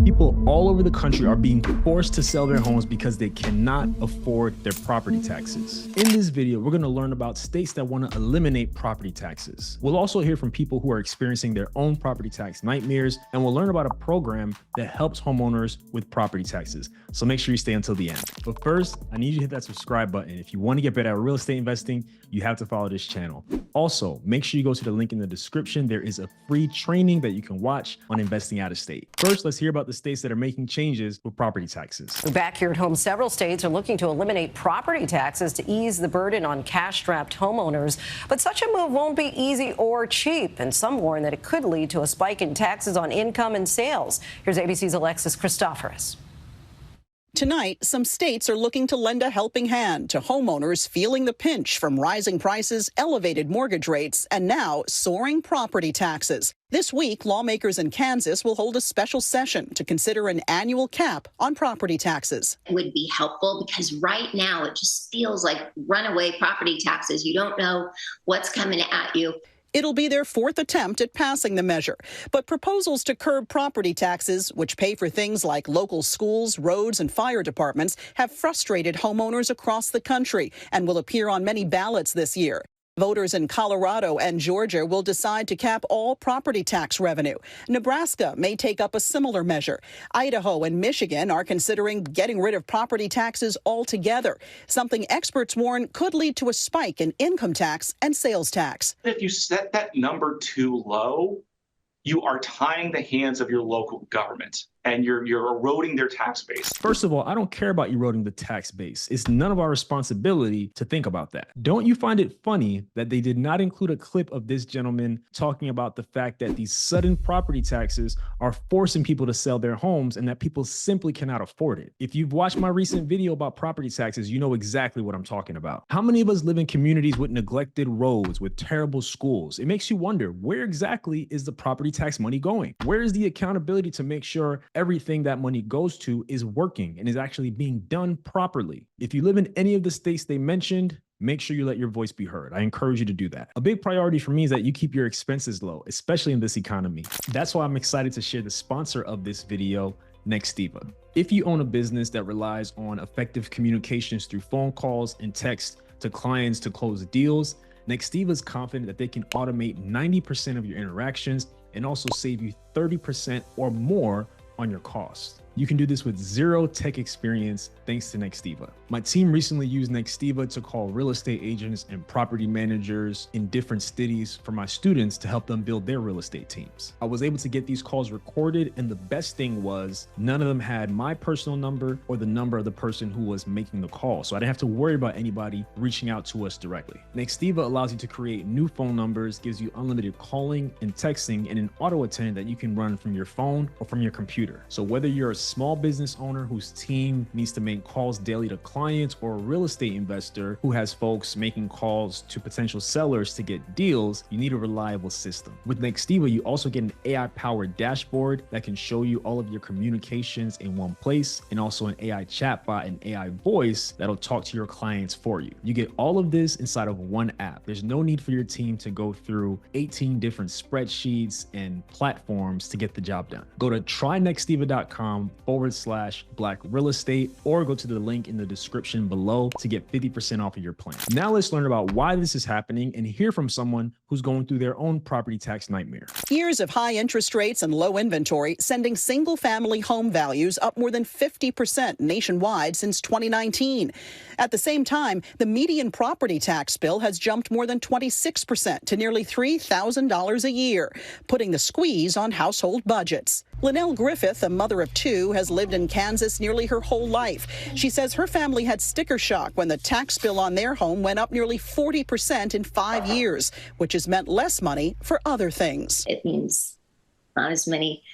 People all over the country are being forced to sell their homes because they cannot afford their property taxes. In this video, we're going to learn about states that want to eliminate property taxes. We'll also hear from people who are experiencing their own property tax nightmares, and we'll learn about a program that helps homeowners with property taxes. So make sure you stay until the end. But first, I need you to hit that subscribe button. If you want to get better at real estate investing, you have to follow this channel. Also, make sure you go to the link in the description. There is a free training that you can watch on investing out of state. First, let's hear about the states that are making changes with property taxes. Back here at home, several states are looking to eliminate property taxes to ease the burden on cash-strapped homeowners. But such a move won't be easy or cheap, and some warn that it could lead to a spike in taxes on income and sales. Here's ABC's Alexis Christoforous. Tonight, some states are looking to lend a helping hand to homeowners feeling the pinch from rising prices, elevated mortgage rates, and now soaring property taxes. This week, lawmakers in Kansas will hold a special session to consider an annual cap on property taxes. It would be helpful because right now it just feels like runaway property taxes. You don't know what's coming at you. It'll be their fourth attempt at passing the measure. But proposals to curb property taxes, which pay for things like local schools, roads, and fire departments, have frustrated homeowners across the country and will appear on many ballots this year. Voters in Colorado and Georgia will decide to cap all property tax revenue. Nebraska may take up a similar measure. Idaho and Michigan are considering getting rid of property taxes altogether, something experts warn could lead to a spike in income tax and sales tax. If you set that number too low, you are tying the hands of your local government and you're eroding their tax base. First of all, I don't care about eroding the tax base. It's none of our responsibility to think about that. Don't you find it funny that they did not include a clip of this gentleman talking about the fact that these sudden property taxes are forcing people to sell their homes and that people simply cannot afford it? If you've watched my recent video about property taxes, you know exactly what I'm talking about. How many of us live in communities with neglected roads, with terrible schools? It makes you wonder, where exactly is the property tax money going? Where is the accountability to make sure everything that money goes to is working and is actually being done properly? If you live in any of the states they mentioned, make sure you let your voice be heard. I encourage you to do that. A big priority for me is that you keep your expenses low, especially in this economy. That's why I'm excited to share the sponsor of this video, Nextiva. If you own a business that relies on effective communications through phone calls and text to clients to close deals, Nextiva is confident that they can automate 90% of your interactions and also save you 30% or more on your costs. You can do this with zero tech experience thanks to Nextiva. My team recently used Nextiva to call real estate agents and property managers in different cities for my students to help them build their real estate teams. I was able to get these calls recorded, and the best thing was none of them had my personal number or the number of the person who was making the call, so I didn't have to worry about anybody reaching out to us directly. Nextiva allows you to create new phone numbers, gives you unlimited calling and texting, and an auto attendant that you can run from your phone or from your computer. So whether you're a small business owner whose team needs to make calls daily to clients, or a real estate investor who has folks making calls to potential sellers to get deals, you need a reliable system. With Nextiva, you also get an AI-powered dashboard that can show you all of your communications in one place, and also an AI chatbot and AI voice that'll talk to your clients for you. You get all of this inside of one app. There's no need for your team to go through 18 different spreadsheets and platforms to get the job done. Go to trynextiva.com/Black Real Estate, or go to the link in the description below to get 50% off of your plan. Now let's learn about why this is happening and hear from someone who's going through their own property tax nightmare. Years of high interest rates and low inventory sending single-family home values up more than 50% nationwide since 2019. At the same time, the median property tax bill has jumped more than 26% to nearly $3,000 a year, putting the squeeze on household budgets. Linnell Griffith, a mother of two, has lived in Kansas nearly her whole life. She says her family had sticker shock when the tax bill on their home went up nearly 40% in 5 years, which has meant less money for other things. It means not as many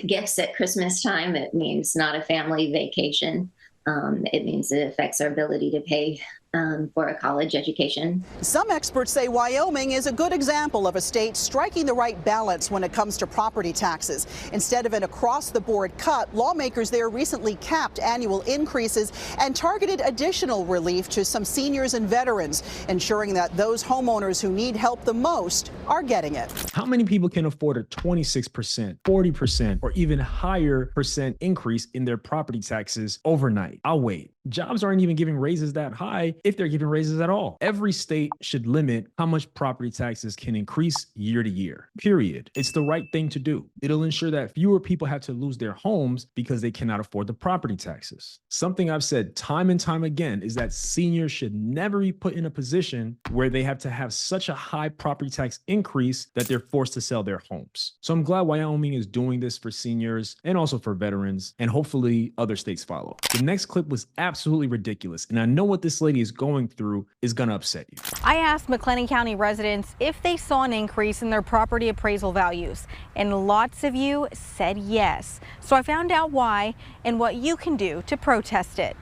gifts at Christmas time. It means not a family vacation. It means it affects our ability to pay for a college education. Some experts say Wyoming is a good example of a state striking the right balance when it comes to property taxes. Instead of an across-the-board cut, lawmakers there recently capped annual increases and targeted additional relief to some seniors and veterans, ensuring that those homeowners who need help the most are getting it. How many people can afford a 26%, 40%, or even higher percent increase in their property taxes overnight? I'll wait. Jobs aren't even giving raises that high, if they're giving raises at all. Every state should limit how much property taxes can increase year to year, period. It's the right thing to do. It'll ensure that fewer people have to lose their homes because they cannot afford the property taxes. Something I've said time and time again is that seniors should never be put in a position where they have to have such a high property tax increase that they're forced to sell their homes. So I'm glad Wyoming is doing this for seniors and also for veterans, and hopefully other states follow. The next clip was absolutely ridiculous, and I know what this lady is going through is gonna upset you. I asked McLennan County residents if they saw an increase in their property appraisal values, and lots of you said yes. So I found out why and what you can do to protest it.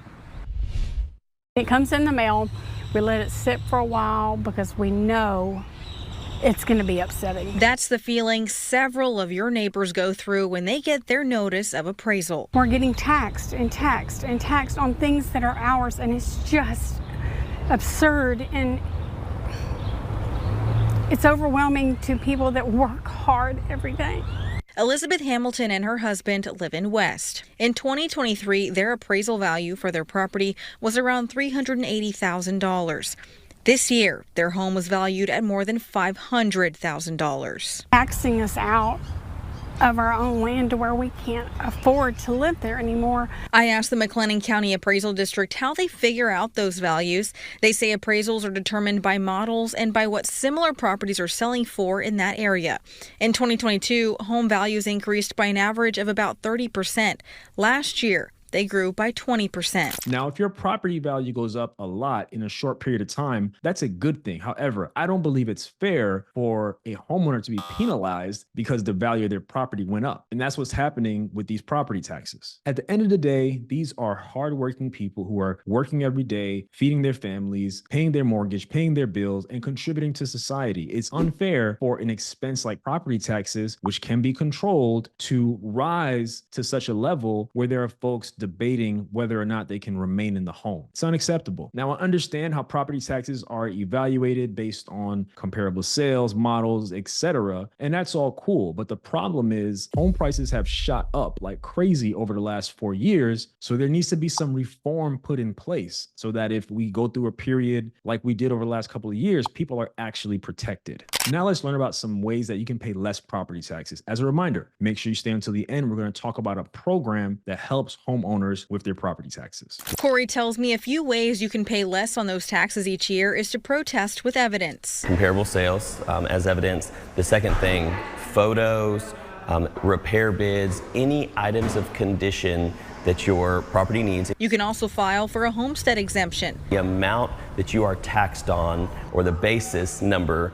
It comes in the mail. We let it sit for a while because we know it's going to be upsetting. That's the feeling several of your neighbors go through when they get their notice of appraisal. We're getting taxed and taxed and taxed on things that are ours, and it's just absurd, and it's overwhelming to people that work hard every day. Elizabeth Hamilton and her husband live in West. In 2023, their appraisal value for their property was around $380,000. This year, their home was valued at more than $500,000. Taxing us out of our own land to where we can't afford to live there anymore. I asked the McLennan County Appraisal District how they figure out those values. They say appraisals are determined by models and by what similar properties are selling for in that area. In 2022, home values increased by an average of about 30%. Last year, they grew by 20%. Now, if your property value goes up a lot in a short period of time, that's a good thing. However, I don't believe it's fair for a homeowner to be penalized because the value of their property went up. And that's what's happening with these property taxes. At the end of the day, these are hardworking people who are working every day, feeding their families, paying their mortgage, paying their bills, and contributing to society. It's unfair for an expense like property taxes, which can be controlled, to rise to such a level where there are folks debating whether or not they can remain in the home. It's unacceptable. Now, I understand how property taxes are evaluated based on comparable sales, models, etc., and that's all cool. But the problem is home prices have shot up like crazy over the last 4 years. So there needs to be some reform put in place so that if we go through a period like we did over the last couple of years, people are actually protected. Now let's learn about some ways that you can pay less property taxes. As a reminder, make sure you stay until the end. We're going to talk about a program that helps homeowners with their property taxes. Corey tells me a few ways you can pay less on those taxes each year is to protest with evidence. Comparable sales as evidence. The second thing, photos, repair bids, any items of condition that your property needs. You can also file for a homestead exemption. The amount that you are taxed on, or the basis number,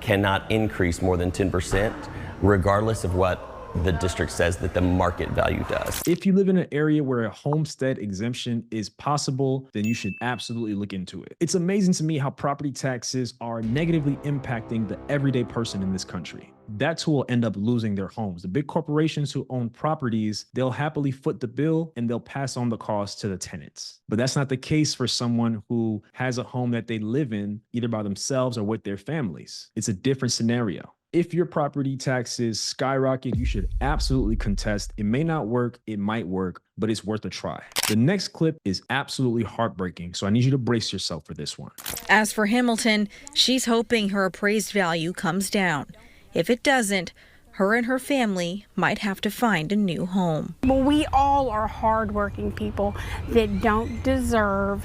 cannot increase more than 10%, regardless of what the district says that the market value does. If you live in an area where a homestead exemption is possible, then you should absolutely look into it. It's amazing to me how property taxes are negatively impacting the everyday person in this country. That's who will end up losing their homes. The big corporations who own properties, they'll happily foot the bill and they'll pass on the cost to the tenants. But that's not the case for someone who has a home that they live in, either by themselves or with their families. It's a different scenario. If your property taxes skyrocket, you should absolutely contest. It may not work, it might work, but it's worth a try. The next clip is absolutely heartbreaking, so I need you to brace yourself for this one. As for Hamilton, she's hoping her appraised value comes down. If it doesn't, her and her family might have to find a new home. Well, we all are hardworking people that don't deserve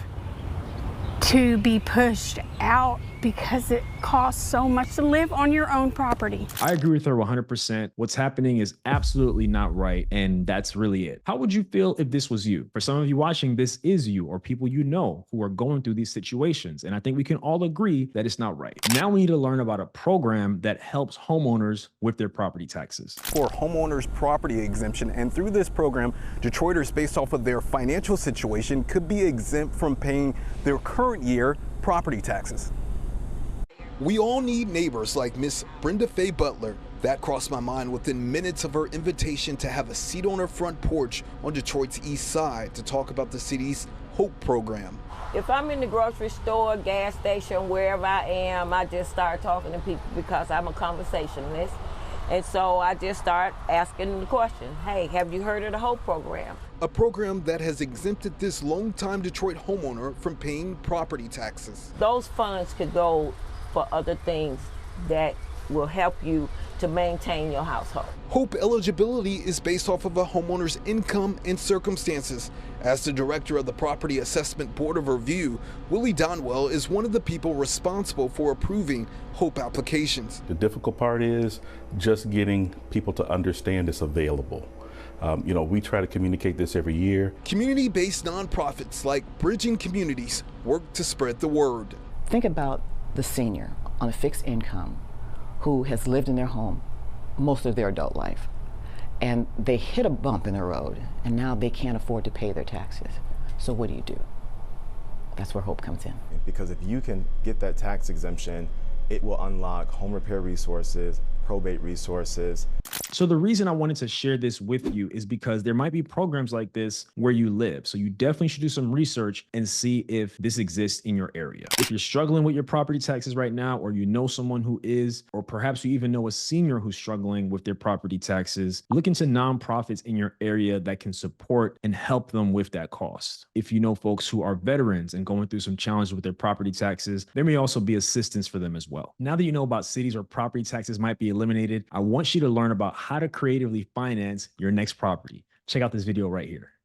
to be pushed out because it costs so much to live on your own property. I agree with her 100%. What's happening is absolutely not right, and that's really it. How would you feel if this was you? For some of you watching, this is you or people you know who are going through these situations, and I think we can all agree that it's not right. Now we need to learn about a program that helps homeowners with their property taxes. For homeowners property exemption, and through this program, Detroiters based off of their financial situation could be exempt from paying their current year property taxes. We all need neighbors like Miss Brenda Faye Butler. That crossed my mind within minutes of her invitation to have a seat on her front porch on Detroit's east side to talk about the city's HOPE program. If I'm in the grocery store, gas station, wherever I am, I just start talking to people because I'm a conversationalist. And so I just start asking them the question, hey, have you heard of the HOPE program? A program that has exempted this longtime Detroit homeowner from paying property taxes. Those funds could go for other things that will help you to maintain your household. HOPE eligibility is based off of a homeowner's income and circumstances. As the director of the Property Assessment Board of Review, Willie Donwell is one of the people responsible for approving HOPE applications. The difficult part is just getting people to understand it's available. We try to communicate this every year. Community-based nonprofits like Bridging Communities work to spread the word. Think about the senior on a fixed income who has lived in their home most of their adult life, and they hit a bump in the road, and now they can't afford to pay their taxes. So what do? That's where HOPE comes in. Because if you can get that tax exemption, it will unlock home repair resources, probate resources. So the reason I wanted to share this with you is because there might be programs like this where you live. So you definitely should do some research and see if this exists in your area. If you're struggling with your property taxes right now, or you know someone who is, or perhaps you even know a senior who's struggling with their property taxes, look into nonprofits in your area that can support and help them with that cost. If you know folks who are veterans and going through some challenges with their property taxes, there may also be assistance for them as well. Now that you know about cities where property taxes might be eliminated, I want you to learn about how to creatively finance your next property. Check out this video right here.